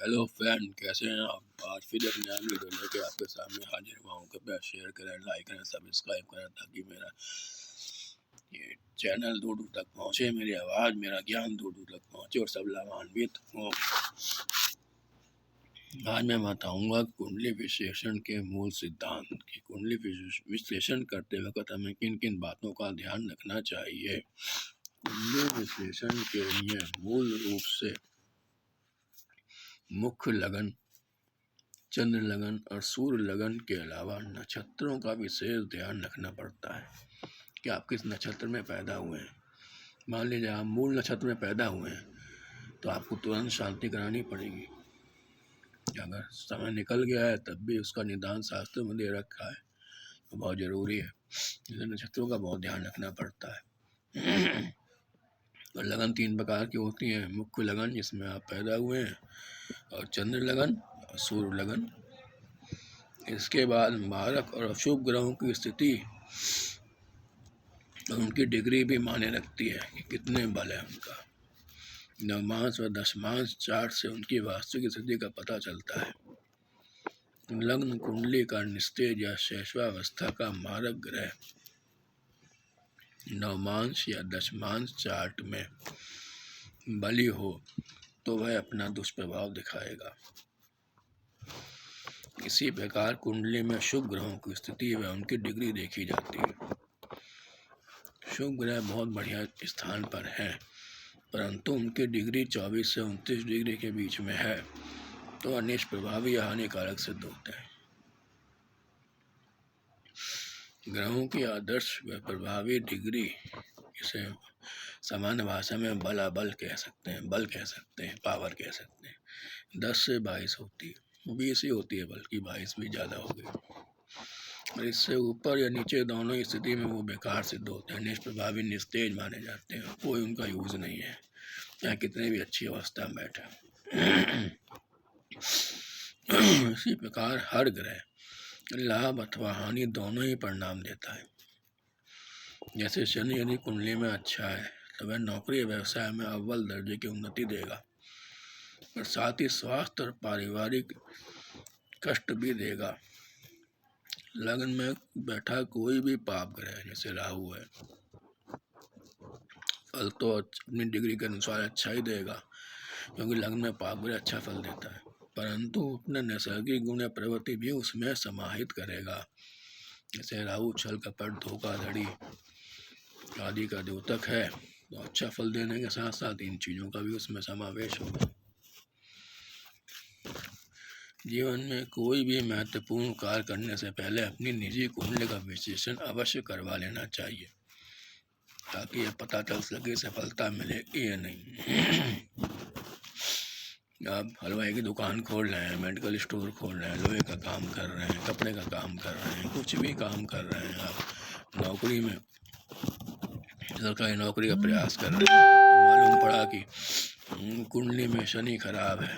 Hello friend, कैसे हैं आप। आज फिर एक नया वीडियो लेके आपके सामने हाजिर हुआ हूँ। कृपया शेयर करें, लाइक करें, सब्सक्राइब करें ताकि मेरा ये चैनल दूर दूर तक पहुँचे, मेरी आवाज़ मेरा ज्ञान दूर दूर तक पहुँचे और सब लाभान्वित हों। आज मैं बताऊंगा कुंडली विश्लेषण के मूल सिद्धांत की कुंडली विश्लेषण करते वक्त हमें किन किन बातों का ध्यान रखना चाहिए। कुंडली विश्लेषण के लिए मूल रूप से मुख्य लगन, चंद्र लगन और सूर्य लगन के अलावा नक्षत्रों का विशेष ध्यान रखना पड़ता है कि आप किस नक्षत्र में पैदा हुए हैं। मान लीजिए आप मूल नक्षत्र में पैदा हुए हैं तो आपको तुरंत शांति करानी पड़ेगी। अगर समय निकल गया है तब भी उसका निदान शास्त्र में दे रखा है, तो बहुत ज़रूरी है। इसलिए नक्षत्रों का बहुत ध्यान रखना पड़ता है। और लगन 3 प्रकार की होती हैं। मुख्य लगन जिसमें आप पैदा हुए हैं, और चंद्र लगन और सूर्य लगन। इसके बाद मारक और अशुभ ग्रहों की स्थिति और उनकी डिग्री भी मायने रखती है कि कितने बल है उनका। नवमांश और दशमांश चार्ट से उनकी वास्तविक स्थिति का पता चलता है। लग्न कुंडली का निस्तेज या शैशवावस्था का मारक ग्रह नवमांश या दशमांश चार्ट में बली हो तो वह अपना दुष्प्रभाव दिखाएगा। इसी प्रकार कुंडली में शुभ ग्रहों की स्थिति व उनकी डिग्री देखी जाती है। शुभ ग्रह बहुत बढ़िया स्थान पर हैं, परंतु उनकी डिग्री 24 से 29 डिग्री के बीच में है तो अनिष्ट प्रभावी या हानिकारक सिद्ध होते हैं। ग्रहों की आदर्श व प्रभावी डिग्री, इसे सामान्य भाषा में बल कह सकते हैं, पावर कह सकते हैं, 10 से 22 होती है। 20 ही होती है, बल्कि 22 भी ज़्यादा हो गई। और इससे ऊपर या नीचे दोनों स्थिति में वो बेकार सिद्ध होते हैं, निष्प्रभावी, निस्तेज माने जाते हैं। कोई उनका यूज़ नहीं है, चाहे कितने भी अच्छी अवस्था में बैठे। इसी प्रकार हर ग्रह लाभ अथवा हानि दोनों ही परिणाम देता है। जैसे शनि यदि कुंडली में अच्छा है तो वह नौकरी व्यवसाय में अव्वल दर्जे की उन्नति देगा, और साथ ही स्वास्थ्य और पारिवारिक कष्ट भी देगा। लग्न में बैठा कोई भी पाप ग्रह जैसे राहु है, फल तो अपनी डिग्री के अनुसार अच्छा ही देगा, क्योंकि लग्न में पाप ग्रह अच्छा फल देता है, परंतु अपने नैसर्गिक गुण या प्रवृत्ति भी उसमें समाहित करेगा। जैसे राहु छल, कपट, धोखाधड़ी आदि का द्योतक है तो अच्छा फल देने के साथ साथ इन चीज़ों का भी उसमें समावेश होगा। जीवन में कोई भी महत्वपूर्ण कार्य करने से पहले अपनी निजी कुंडली का विश्लेषण अवश्य करवा लेना चाहिए, ताकि यह पता चल सके सफलता मिलेगी या नहीं। आप हलवाई की दुकान खोल रहे हैं, मेडिकल स्टोर खोल रहे हैं, लोहे का काम कर रहे हैं, कपड़े का काम कर रहे हैं, कुछ भी काम कर रहे हैं, आप नौकरी में सरकारी नौकरी का प्रयास कर रहे हैं, मालूम पड़ा कि कुंडली में शनि खराब है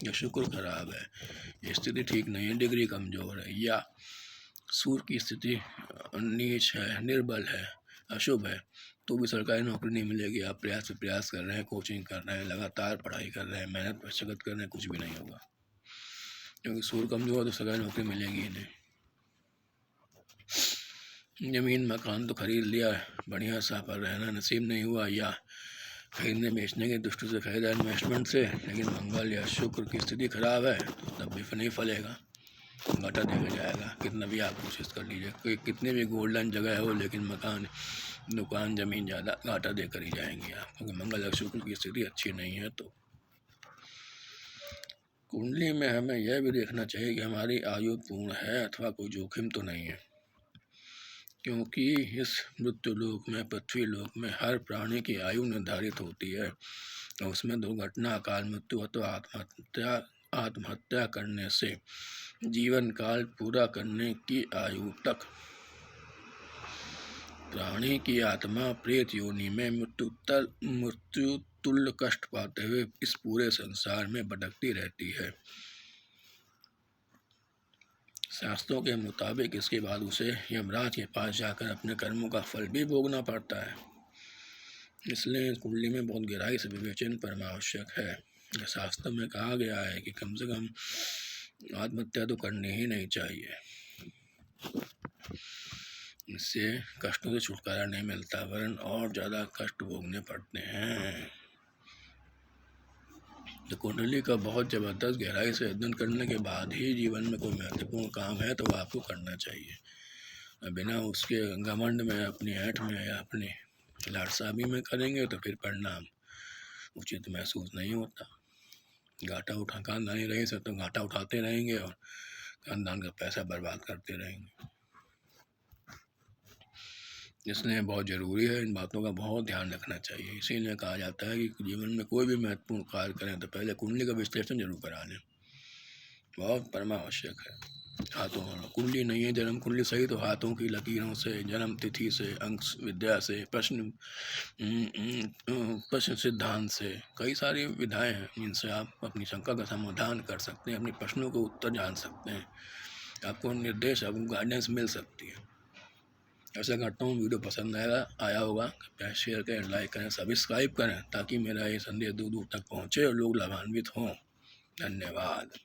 या शुक्र खराब है, स्थिति ठीक नहीं है, डिग्री कमज़ोर है, या सूर्य की स्थिति नीच है, निर्बल है, अशुभ है, तो भी सरकारी नौकरी नहीं मिलेगी। आप प्रयास कर रहे हैं, कोचिंग कर रहे हैं, लगातार पढ़ाई कर रहे हैं, मेहनत मशक्कत कर रहे हैं, कुछ भी नहीं होगा, क्योंकि सूर्य कमज़ोर है तो सरकारी नौकरी मिलेगी ही नहीं। ज़मीन मकान तो खरीद लिया, बढ़िया सा, पर रहना नसीब नहीं हुआ, या खरीदने बेचने की दृष्टि से खरीदा इन्वेस्टमेंट से, लेकिन मंगल या शुक्र की स्थिति खराब है तो तब भी नहीं फलेगा, घाटा देखा जाएगा। कितना भी आप कोशिश कर लीजिए, कोई कितनी भी गोल्डन जगह हो, लेकिन मकान, दुकान, ज़मीन ज़्यादा घाटा देकर ही जाएंगे आप, क्योंकि मंगल और शुक्र की स्थिति अच्छी नहीं है। तो कुंडली में हमें यह भी देखना चाहिए कि हमारी आयु पूर्ण है अथवा कोई जोखिम तो नहीं है, क्योंकि इस मृत्यु लोक में, पृथ्वी लोक में हर प्राणी की आयु निर्धारित होती है, और उसमें दुर्घटना, अकाल मृत्यु अथवा आत्महत्या करने से जीवन काल पूरा करने की आयु तक प्राणी की आत्मा प्रेत योनि में मृत्यु तुल्य कष्ट पाते हुए इस पूरे संसार में भटकती रहती है। शास्त्रों के मुताबिक इसके बाद उसे यमराज के पास जाकर अपने कर्मों का फल भी भोगना पड़ता है। इसलिए कुंडली में बहुत गहराई से विवेचन परम आवश्यक है। शास्त्र में कहा गया है कि कम से कम आत्महत्या तो करनी ही नहीं चाहिए, इससे कष्टों से छुटकारा नहीं मिलता वरन और ज़्यादा कष्ट भोगने पड़ते हैं। तो कुंडली का बहुत ज़बरदस्त गहराई से अध्ययन करने के बाद ही जीवन में कोई महत्वपूर्ण काम है तो आपको करना चाहिए। बिना उसके घमंड में, अपनी ऐंठ में या अपनी लाड़साबी में करेंगे तो फिर परिणाम उचित महसूस नहीं होता। घाटा उठा खानदानी रही से तो घाटा उठाते रहेंगे और खानदान का पैसा बर्बाद करते रहेंगे। इसलिए बहुत ज़रूरी है, इन बातों का बहुत ध्यान रखना चाहिए। इसीलिए कहा जाता है कि जीवन में कोई भी महत्वपूर्ण कार्य करें तो पहले कुंडली का विश्लेषण जरूर करा लें, बहुत परमावश्यक है। हाथों कुंडली नहीं है, जन्म कुंडली सही तो हाथों की लकीरों से, जन्म तिथि से, अंक विद्या से, प्रश्न सिद्धांत से, कई सारी विधाएं हैं जिनसे आप अपनी शंका का समाधान कर सकते हैं, अपने प्रश्नों को उत्तर जान सकते हैं, आपको निर्देश, आपको गाइडेंस मिल सकती है। ऐसा करता हूँ। वीडियो पसंद आया होगा, कृपया शेयर करें, लाइक करें, सब्सक्राइब करें ताकि मेरा ये संदेश दूर दूर तक पहुँचे और लोग लाभान्वित हों। धन्यवाद।